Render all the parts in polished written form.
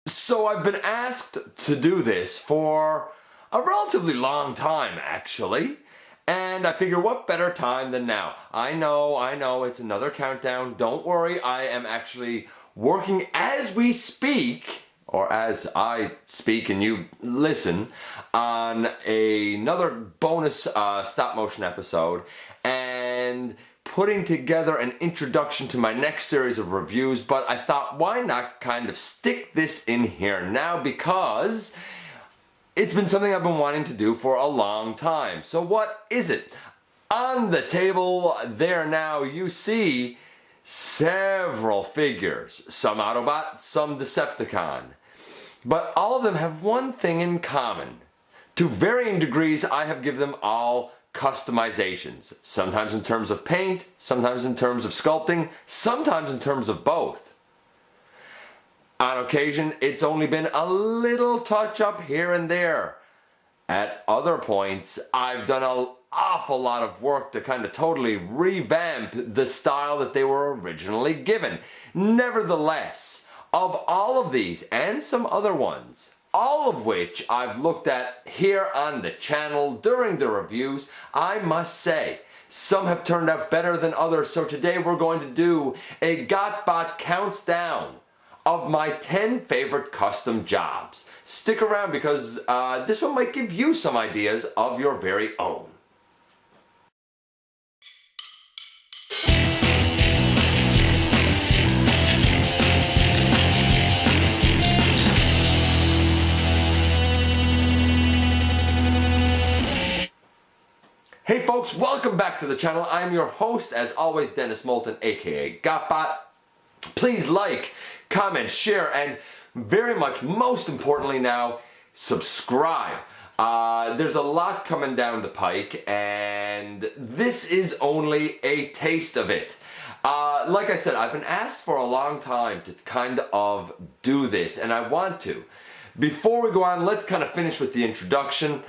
So I've been asked to do this for a relatively long time, actually. And I figure what better time than now. I know, it's another countdown. Don't worry, I am actually working as we speak, or as I speak and you listen, on another bonus stop motion episode. And putting together an introduction to my next series of reviews, but I thought why not kind of stick this in here now, because it's been something I've been wanting to do for a long time. So what is it? On the table there now you see several figures, some Autobot, some Decepticon, but all of them have one thing in common. To varying degrees I have given them all customizations, sometimes in terms of paint, sometimes in terms of sculpting, sometimes in terms of both. On occasion, it's only been a little touch up here and there. At other points, I've done an awful lot of work to kind of totally revamp the style that they were originally given. Nevertheless, of all of these and some other ones, all of which I've looked at here on the channel during the reviews, I must say, some have turned out better than others. So today we're going to do a GotBot counts down of my 10 favorite custom jobs. Stick around because this one might give you some ideas of your very own. Hey folks, welcome back to the channel. I'm your host, as always, Dennis Moulton, aka GotBot. Please like, comment, share, and very much, most importantly now, subscribe. There's a lot coming down the pike, and this is only a taste of it. Like I said, I've been asked for a long time to kind of do this, and I want to. Before we go on, let's kind of finish with the introduction.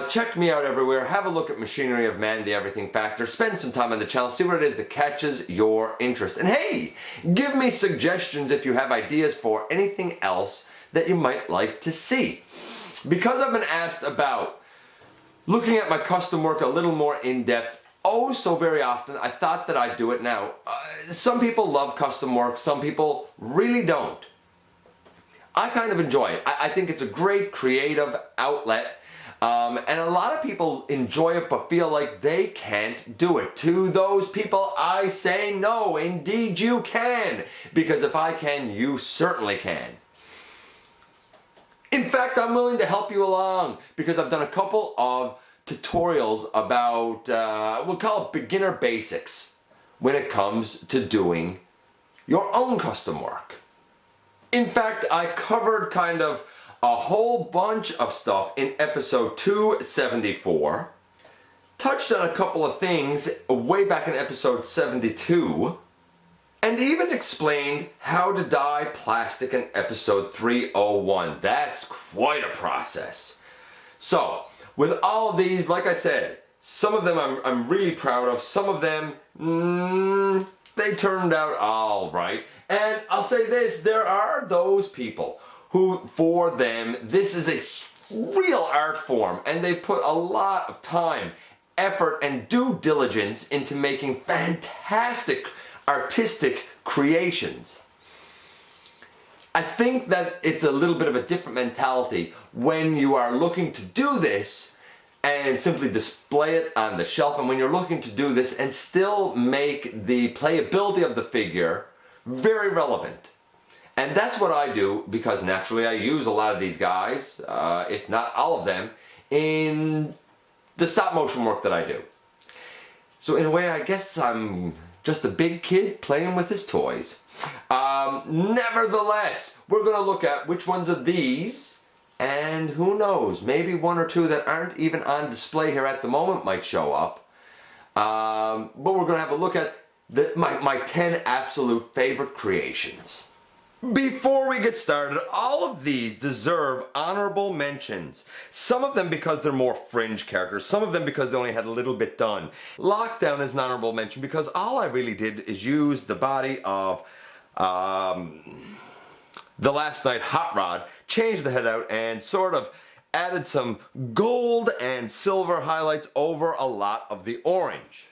Check me out everywhere. Have a look at Machinery of Man, the Everything Factor. Spend some time on the channel. See what it is that catches your interest. And hey, give me suggestions if you have ideas for anything else that you might like to see. Because I've been asked about looking at my custom work a little more in depth, oh so very often, I thought that I'd do it now. Some people love custom work. Some people really don't. I kind of enjoy it. I think it's a great creative outlet, and a lot of people enjoy it but feel like they can't do it. To those people I say no, indeed you can, because if I can, you certainly can. In fact, I'm willing to help you along because I've done a couple of tutorials about, we'll call it beginner basics when it comes to doing your own custom work. In fact, I covered kind of a whole bunch of stuff in episode 274, touched on a couple of things way back in episode 72, and even explained how to dye plastic in episode 301. That's quite a process. So, with all of these, like I said, some of them I'm really proud of, some of them, they turned out all right. And I'll say this, there are those people who, for them, this is a real art form, and they've put a lot of time, effort, and due diligence into making fantastic artistic creations. I think that it's a little bit of a different mentality when you are looking to do this and simply display it on the shelf, and when you're looking to do this and still make the playability of the figure very relevant. And that's what I do, because naturally I use a lot of these guys, if not all of them, in the stop motion work that I do. So in a way, I guess I'm just a big kid playing with his toys. Nevertheless, we're going to look at which ones of these, and who knows, maybe one or two that aren't even on display here at the moment might show up. But we're going to have a look at my 10 absolute favorite creations. Before we get started, all of these deserve honorable mentions. Some of them because they're more fringe characters, some of them because they only had a little bit done. Lockdown is an honorable mention because all I really did is use the body of the the Last Night Hot Rod, changed the head out and sort of added some gold and silver highlights over a lot of the orange.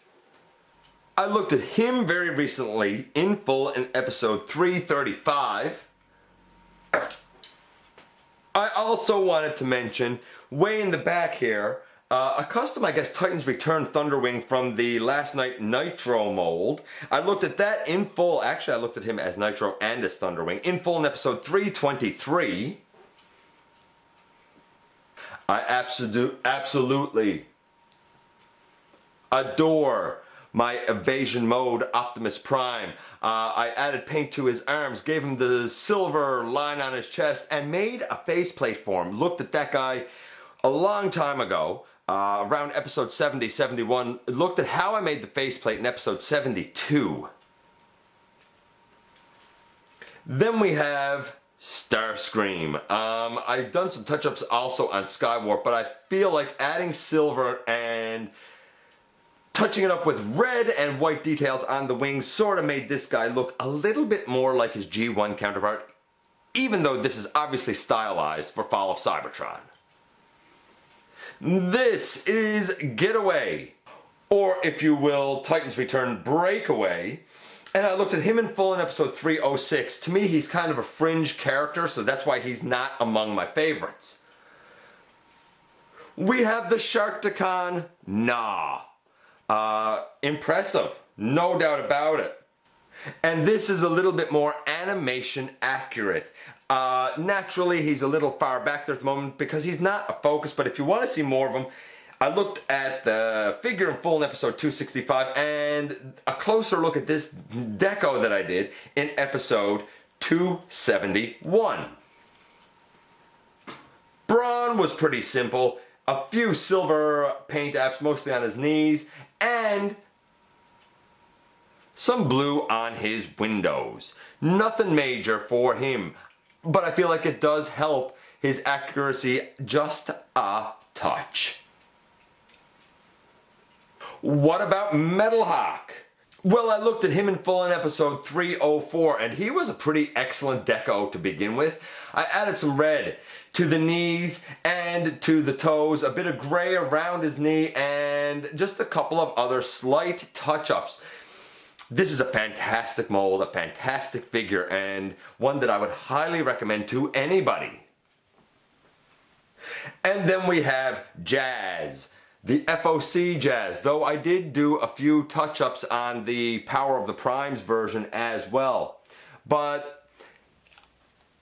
I looked at him very recently in full in episode 335. I also wanted to mention, way in the back here, a custom, I guess, Titans Return Thunderwing from the Last Night Nitro mold. I looked at that in full. Actually, I looked at him as Nitro and as Thunderwing in full in episode 323. I absolutely adore my Evasion Mode Optimus Prime. I added paint to his arms, gave him the silver line on his chest, and made a faceplate for him. Looked at that guy a long time ago, around episode 70, 71. Looked at how I made the faceplate in episode 72. Then we have Starscream. I've done some touch-ups also on Skywarp, but I feel like adding silver and touching it up with red and white details on the wings sort of made this guy look a little bit more like his G1 counterpart, even though this is obviously stylized for Fall of Cybertron. This is Getaway, or if you will, Titans Return Breakaway. And I looked at him in full in episode 306. To me, he's kind of a fringe character, so that's why he's not among my favorites. We have the Sharkticon Nah. Impressive, no doubt about it. And this is a little bit more animation accurate. Naturally, he's a little far back there at the moment because he's not a focus, but if you want to see more of him, I looked at the figure in full in episode 265 and a closer look at this deco that I did in episode 271. Brawn was pretty simple. A few silver paint apps, mostly on his knees, and some blue on his windows. Nothing major for him, but I feel like it does help his accuracy just a touch. What about Metalhawk? Well, I looked at him in full in episode 304, and he was a pretty excellent deco to begin with. I added some red to the knees and to the toes, a bit of gray around his knee, and just a couple of other slight touch-ups. This is a fantastic mold, a fantastic figure, and one that I would highly recommend to anybody. And then we have Jazz. The FOC Jazz, though I did do a few touch-ups on the Power of the Primes version as well. But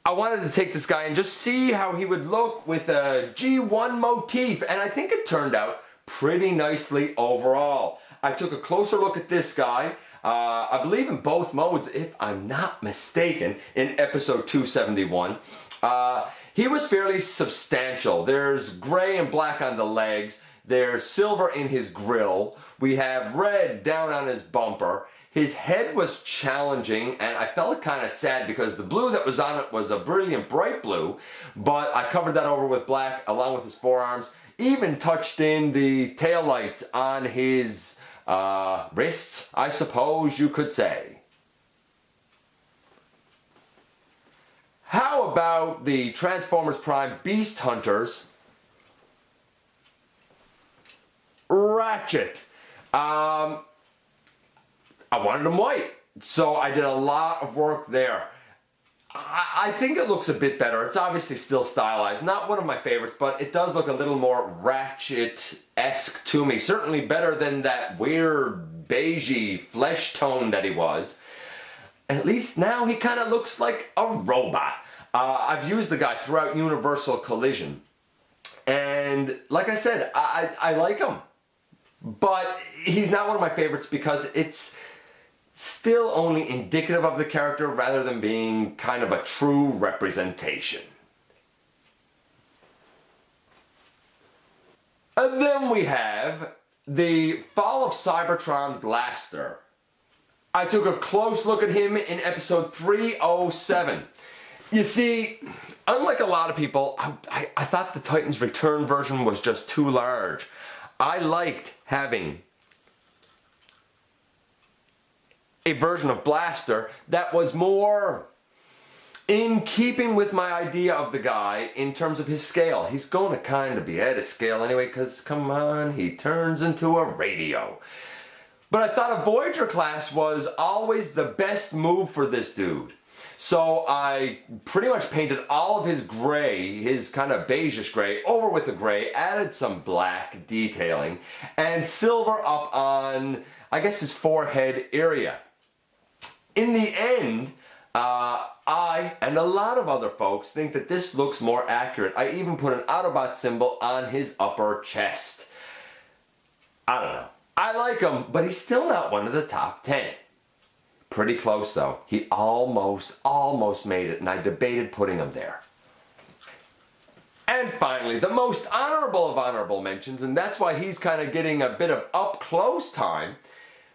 I wanted to take this guy and just see how he would look with a G1 motif, and I think it turned out pretty nicely overall. I took a closer look at this guy, I believe in both modes, if I'm not mistaken, in episode 271. He was fairly substantial. There's gray and black on the legs. There's silver in his grill. We have red down on his bumper. His head was challenging, and I felt kind of sad because the blue that was on it was a brilliant bright blue, but I covered that over with black along with his forearms. Even touched in the taillights on his wrists, I suppose you could say. How about the Transformers Prime Beast Hunters? Ratchet. I wanted him white, so I did a lot of work there. I think it looks a bit better. It's obviously still stylized. Not one of my favorites, but it does look a little more Ratchet-esque to me. Certainly better than that weird beigey flesh tone that he was. At least now he kind of looks like a robot. I've used the guy throughout Universal Collision. And like I said, I like him. But he's not one of my favorites because it's still only indicative of the character rather than being kind of a true representation. And then we have the Fall of Cybertron Blaster. I took a close look at him in episode 307. You see, unlike a lot of people, I thought the Titans Return version was just too large. I liked having a version of Blaster that was more In keeping with my idea of the guy in terms of his scale, he's going to kind of be at his scale anyway, because come on, he turns into a radio. But I thought a Voyager class was always the best move for this dude. So I pretty much painted all of his gray, his kind of beigeish gray, over with the gray, added some black detailing, and silver up on, I guess, his forehead area. In the end, I and a lot of other folks think that this looks more accurate. I even put an Autobot symbol on his upper chest. I don't know. I like him, but he's still not one of the top 10. Pretty close though. He almost made it, and I debated putting him there. And finally, the most honorable of honorable mentions, and that's why he's kind of getting a bit of up close time,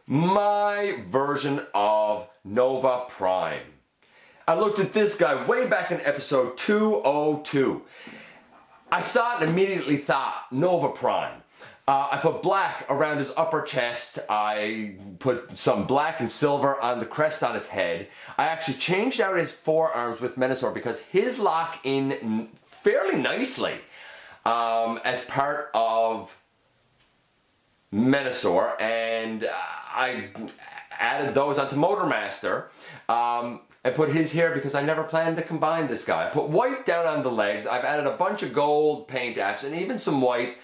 my version of Nova Prime. I looked at this guy way back in episode 202. I saw it and immediately thought, Nova Prime. I put black around his upper chest. I put some black and silver on the crest on his head. I actually changed out his forearms with Menasor because his lock in fairly nicely as part of Menasor, and I added those onto Motormaster. I put his here because I never planned to combine this guy. I put white down on the legs. I've added a bunch of gold paint apps and even some white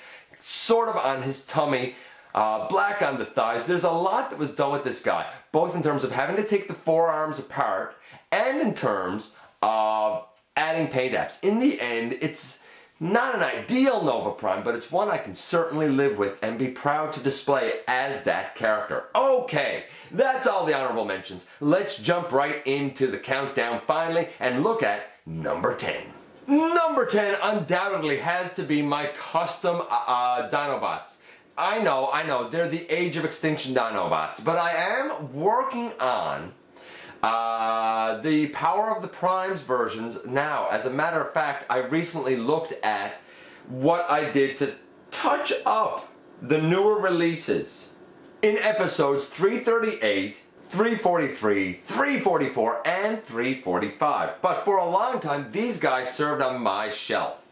sort of on his tummy, black on the thighs. There's a lot that was done with this guy, both in terms of having to take the forearms apart and in terms of adding paint apps. In the end, it's not an ideal Nova Prime, but it's one I can certainly live with and be proud to display as that character. Okay, that's all the honorable mentions. Let's jump right into the countdown finally and look at number 10. Number 10 undoubtedly has to be my custom Dinobots. I know, they're the Age of Extinction Dinobots, but I am working on the Power of the Primes versions now. As a matter of fact, I recently looked at what I did to touch up the newer releases in episodes 338, 343, 344, and 345. But for a long time, these guys served on my shelf.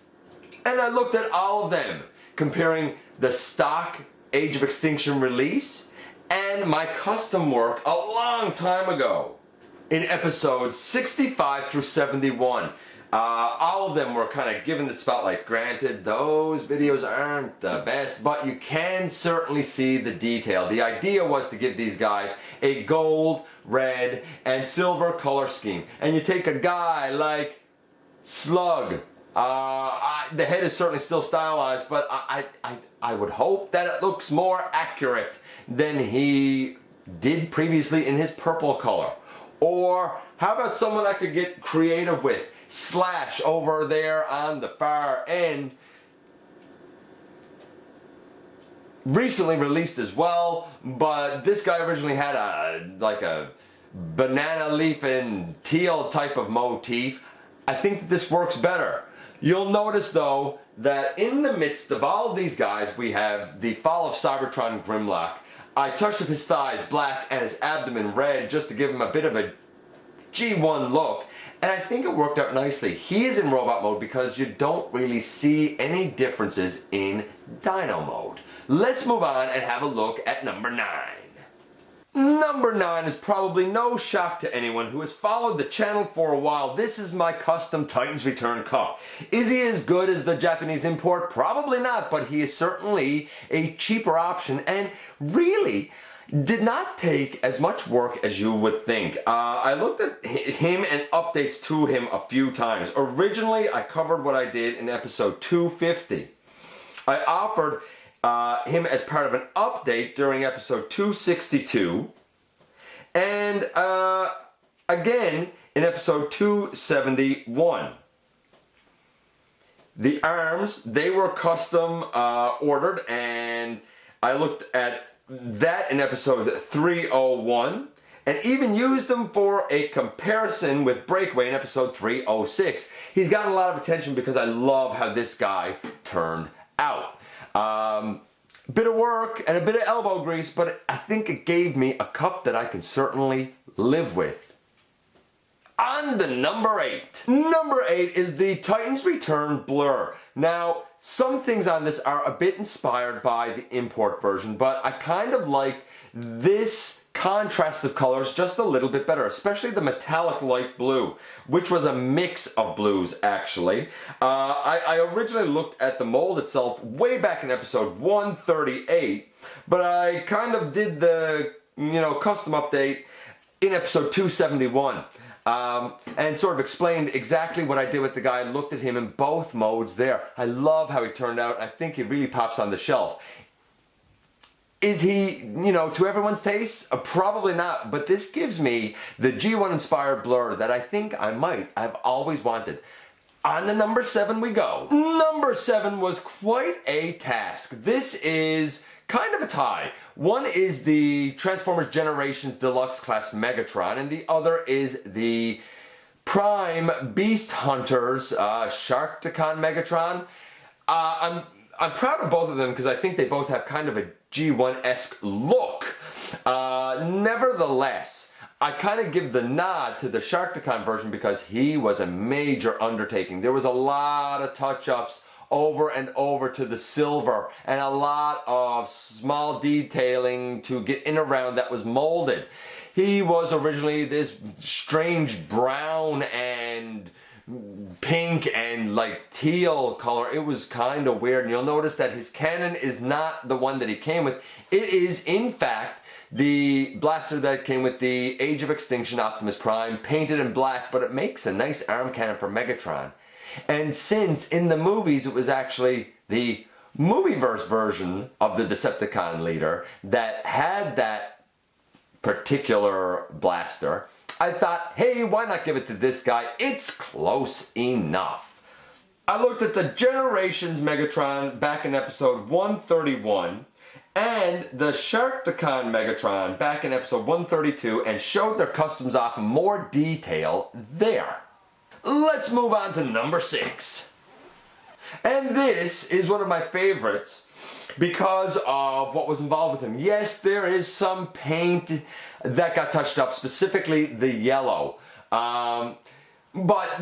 And I looked at all of them, comparing the stock Age of Extinction release and my custom work a long time ago. In episodes 65 through 71, all of them were kind of given the spotlight. Granted, those videos aren't the best, but you can certainly see the detail. The idea was to give these guys a gold, red, and silver color scheme. And you take a guy like Slug. The head is certainly still stylized, but I would hope that it looks more accurate than he did previously in his purple color. Or how about someone I could get creative with? Slash over there on the far end. Recently released as well, but this guy originally had a banana leaf and teal type of motif. I think that this works better. You'll notice though that in the midst of all of these guys we have the Fall of Cybertron Grimlock. I touched up his thighs black and his abdomen red just to give him a bit of a G1 look, and I think it worked out nicely. He is in robot mode because you don't really see any differences in Dino mode. Let's move on and have a look at number 9. Number 9 is probably no shock to anyone who has followed the channel for a while. This is my custom Titans Return Kup. Is he as good as the Japanese import? Probably not, but he is certainly a cheaper option and really did not take as much work as you would think. I looked at him and updates to him a few times. Originally, I covered what I did in episode 250. I offered him as part of an update during episode 262, and again in episode 271. The arms, they were custom ordered, and I looked at that in episode 301, and even used them for a comparison with Breakaway in episode 306. He's gotten a lot of attention because I love how this guy turned out. Bit of work and a bit of elbow grease, but I think it gave me a Kup that I can certainly live with. On to number 8. Number 8 is the Titans Return Blur. Now, some things on this are a bit inspired by the import version, but I kind of like this contrast of colors just a little bit better, especially the metallic light blue, which was a mix of blues actually. I originally looked at the mold itself way back in episode 138, but I kind of did the custom update in episode 271. And sort of explained exactly what I did with the guy. I looked at him in both modes there. I love how he turned out. I think he really pops on the shelf. Is he, to everyone's taste? Probably not, but this gives me the G1 inspired blur that I think I've always wanted. On to number 7 we go. Number 7 was quite a task. This is kind of a tie. One is the Transformers Generations Deluxe Class Megatron, and the other is the Prime Beast Hunters Sharkticon Megatron. I'm proud of both of them because I think they both have kind of a G1-esque look. Nevertheless, I kind of give the nod to the Sharkticon version because he was a major undertaking. There was a lot of touch-ups over and over to the silver and a lot of small detailing to get in around that was molded. He was originally this strange brown and pink and like teal color. It was kind of weird, and you'll notice that his cannon is not the one that he came with. It is in fact the blaster that came with the Age of Extinction Optimus Prime, painted in black, but it makes a nice arm cannon for Megatron. And since in the movies it was actually the movieverse version of the Decepticon leader that had that particular blaster, I thought, hey, why not give it to this guy? It's close enough. I looked at the Generations Megatron back in episode 131 and the Sharkticon Megatron back in episode 132 and showed their customs off in more detail there. Let's move on to number 6. And this is one of my favorites because of what was involved with him. Yes, there is some paint that got touched up, specifically the yellow. But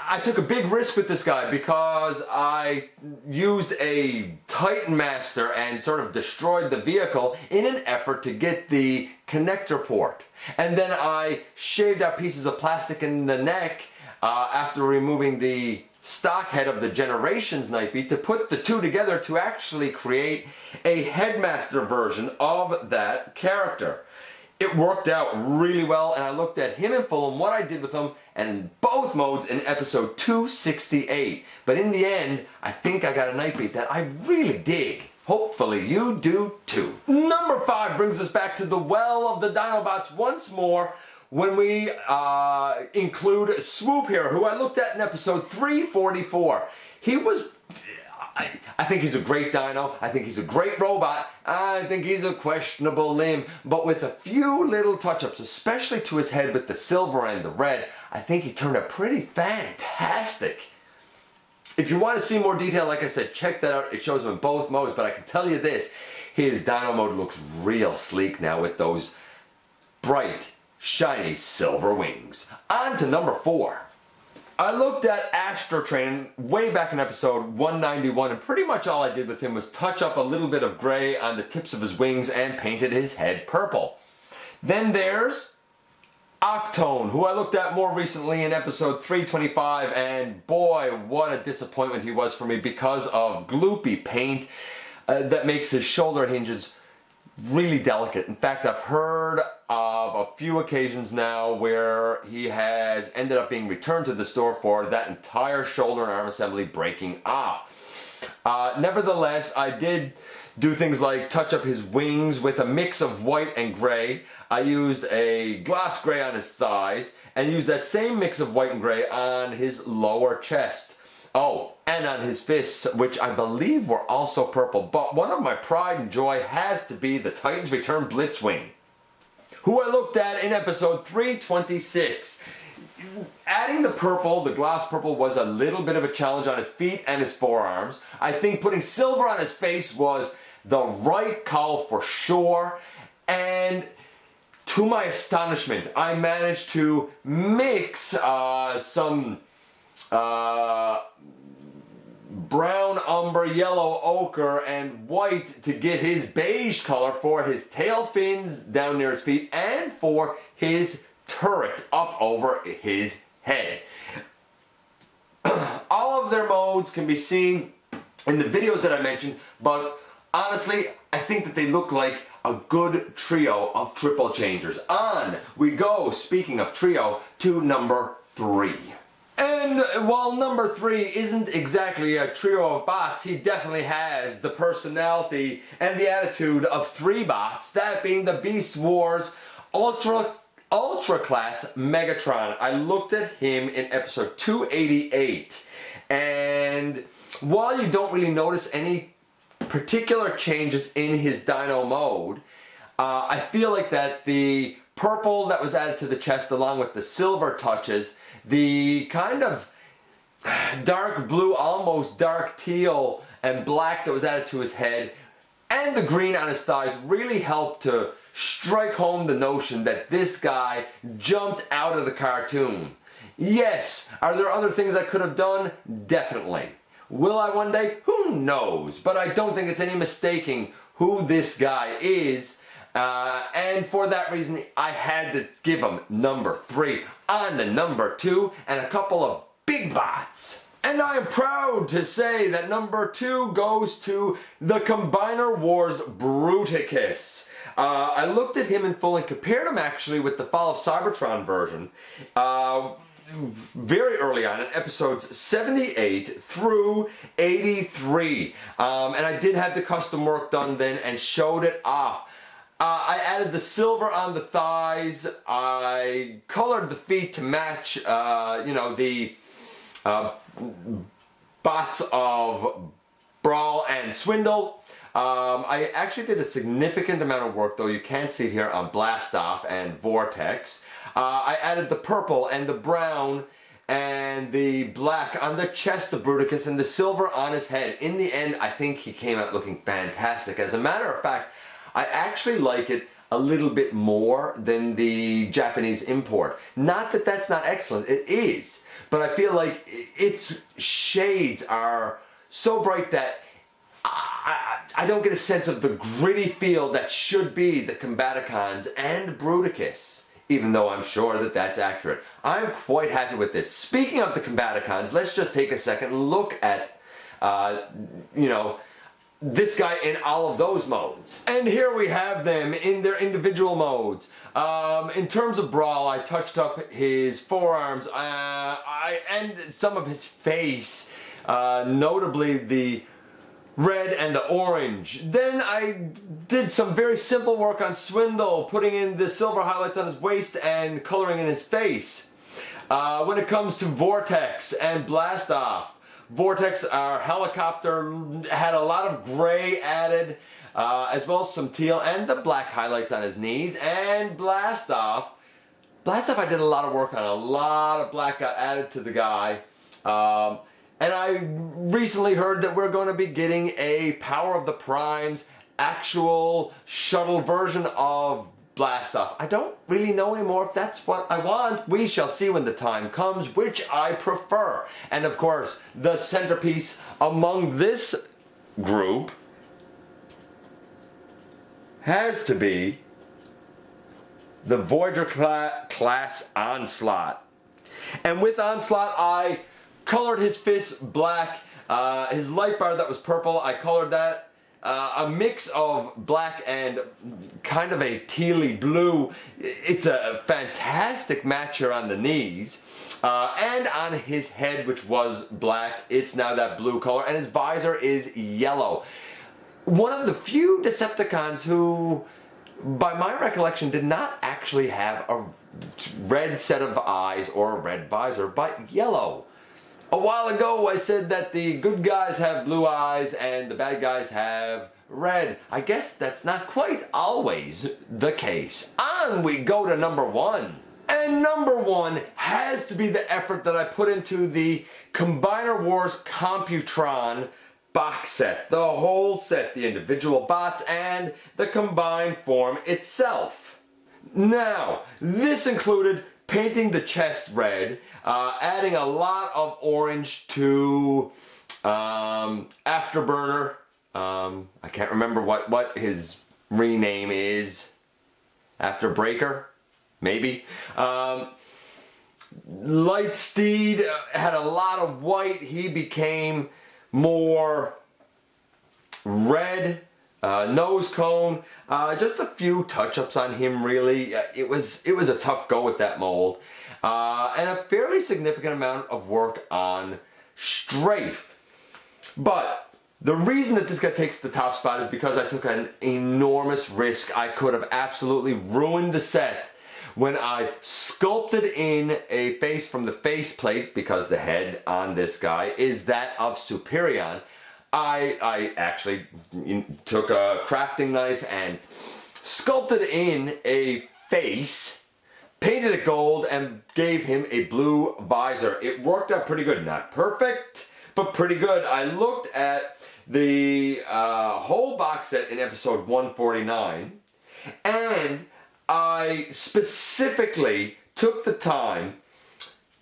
I took a big risk with this guy because I used a Titan Master and sort of destroyed the vehicle in an effort to get the connector port. And then I shaved out pieces of plastic in the neck after removing the stock head of the Generations Nightbeat to put the two together to actually create a Headmaster version of that character. It worked out really well, and I looked at him in full and what I did with him and in both modes in episode 268. But in the end, I think I got a Nightbeat that I really dig. Hopefully you do too. Number 5 brings us back to the well of the Dinobots once more, when we include Swoop here, who I looked at in episode 344. He was, I think he's a great dino, I think he's a great robot, I think he's a questionable limb, but with a few little touch-ups, especially to his head with the silver and the red, I think he turned out pretty fantastic. If you want to see more detail, like I said, check that out. It shows him in both modes, but I can tell you this, his dino mode looks real sleek now with those bright, shiny silver wings. On to number 4. I looked at Astro Train way back in episode 191, and pretty much all I did with him was touch up a little bit of gray on the tips of his wings and painted his head purple. Then there's Octone, who I looked at more recently in episode 325, and boy, what a disappointment he was for me because of gloopy paint that makes his shoulder hinges really delicate. In fact, I've heard of a few occasions now where he has ended up being returned to the store for that entire shoulder and arm assembly breaking off. Nevertheless, I did do things like touch up his wings with a mix of white and gray. I used a gloss gray on his thighs and used that same mix of white and gray on his lower chest. Oh, and on his fists, which I believe were also purple. But one of my pride and joy has to be the Titans Return Blitzwing, who I looked at in episode 326. Adding the purple, the gloss purple, was a little bit of a challenge on his feet and his forearms. I think putting silver on his face was the right call for sure. And to my astonishment, I managed to mix some brown umber, yellow ochre, and white to get his beige color for his tail fins down near his feet and for his turret up over his head. All of their modes can be seen in the videos that I mentioned, but honestly, I think that they look like a good trio of triple changers. On we go, speaking of trio, to number 3. And while number 3 isn't exactly a trio of bots, he definitely has the personality and the attitude of 3 bots, that being the Beast Wars Ultra Class Megatron. I looked at him in episode 288, and while you don't really notice any particular changes in his dino mode, I feel like that the purple that was added to the chest along with the silver touches, the kind of dark blue, almost dark teal and black that was added to his head, and the green on his thighs really helped to strike home the notion that this guy jumped out of the cartoon. Yes, are there other things I could have done? Definitely. Will I one day? Who knows? But I don't think it's any mistaking who this guy is. And for that reason, I had to give him number 3 on the number 2 and a couple of big bots. And I am proud to say that number 2 goes to the Combiner Wars Bruticus. I looked at him in full and compared him actually with the Fall of Cybertron version very early on in episodes 78 through 83. And I did have the custom work done then and showed it off. I added the silver on the thighs. I colored the feet to match, the bots of Brawl and Swindle. I actually did a significant amount of work, though you can't see it here, on Blastoff and Vortex. I added the purple and the brown and the black on the chest of Bruticus and the silver on his head. In the end, I think he came out looking fantastic. As a matter of fact, I actually like it a little bit more than the Japanese import. Not that that's not excellent, it is. But I feel like its shades are so bright that I don't get a sense of the gritty feel that should be the Combaticons and Bruticus, even though I'm sure that that's accurate. I'm quite happy with this. Speaking of the Combaticons, let's just take a second and look at, this guy in all of those modes. And here we have them in their individual modes. In terms of Brawl, I touched up his forearms and some of his face, notably the red and the orange. Then I did some very simple work on Swindle, putting in the silver highlights on his waist and coloring in his face. When it comes to Vortex and Blastoff, Vortex, our helicopter, had a lot of gray added, as well as some teal and the black highlights on his knees. And Blastoff I did a lot of work on. A lot of black got added to the guy. And I recently heard that we're going to be getting a Power of the Primes actual shuttle version of Blastoff. I don't really know anymore if that's what I want. We shall see when the time comes, which I prefer. And of course, the centerpiece among this group has to be the Voyager class Onslaught. And with Onslaught, I colored his fist black. His light bar that was purple, I colored that. A mix of black and kind of a tealy blue. It's a fantastic match here on the knees. And on his head, which was black, it's now that blue color, and his visor is yellow. One of the few Decepticons who, by my recollection, did not actually have a red set of eyes or a red visor, but yellow. A while ago I said that the good guys have blue eyes and the bad guys have red. I guess that's not quite always the case. On we go to number 1. And number 1 has to be the effort that I put into the Combiner Wars Computron box set. The whole set, the individual bots and the combined form itself. Now, this included painting the chest red, adding a lot of orange to Afterburner. I can't remember what his rename is. Afterbreaker, maybe. Lightsteed had a lot of white. He became more red. Nose cone, just a few touch-ups on him really. It was a tough go with that mold. And a fairly significant amount of work on Strafe. But the reason that this guy takes the top spot is because I took an enormous risk. I could have absolutely ruined the set when I sculpted in a face from the faceplate, because the head on this guy is that of Superion. I actually took a crafting knife and sculpted in a face, painted it gold, and gave him a blue visor. It worked out pretty good. Not perfect, but pretty good. I looked at the whole box set in episode 149, and I specifically took the time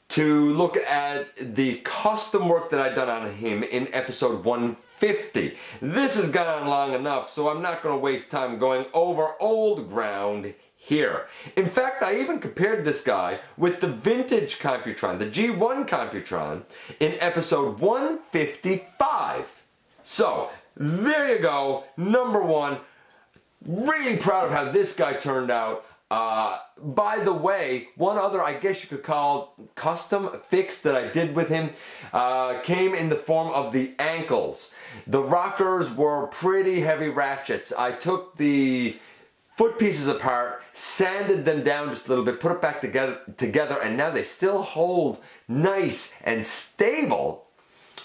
to look at the custom work that I'd done on him in episode 150. This has gone on long enough, so I'm not going to waste time going over old ground here. In fact, I even compared this guy with the vintage Computron, the G1 Computron, in episode 155. So, there you go, number one. Really proud of how this guy turned out. By the way, one other, I guess you could call custom fix that I did with him came in the form of the ankles. The rockers were pretty heavy ratchets. I took the foot pieces apart, sanded them down just a little bit, put it back together, and now they still hold nice and stable.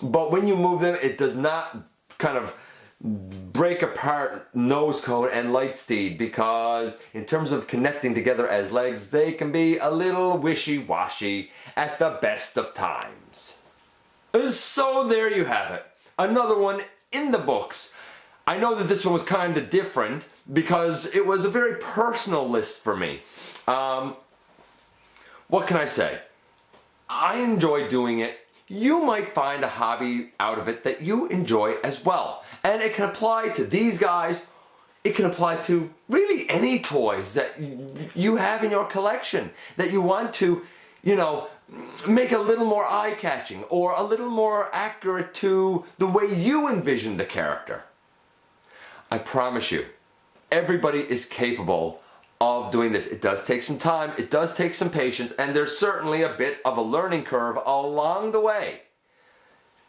But when you move them, it does not kind of break apart Nose Cone and Lightsteed, because in terms of connecting together as legs, they can be a little wishy-washy at the best of times. So there you have it. Another one in the books. I know that this one was kind of different because it was a very personal list for me. What can I say? I enjoy doing it. You might find a hobby out of it that you enjoy as well. And it can apply to these guys. It can apply to really any toys that you have in your collection that you want to, you know, make a little more eye-catching or a little more accurate to the way you envision the character. I promise you, everybody is capable of doing this. It does take some time, it does take some patience, and there's certainly a bit of a learning curve along the way.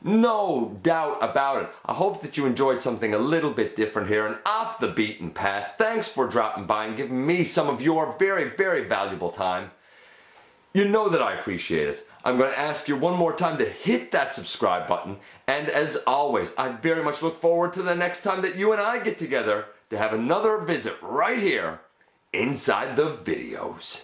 No doubt about it. I hope that you enjoyed something a little bit different here and off the beaten path. Thanks for dropping by and giving me some of your very, very valuable time. You know that I appreciate it. I'm going to ask you one more time to hit that subscribe button, and as always, I very much look forward to the next time that you and I get together to have another visit right here inside the videos.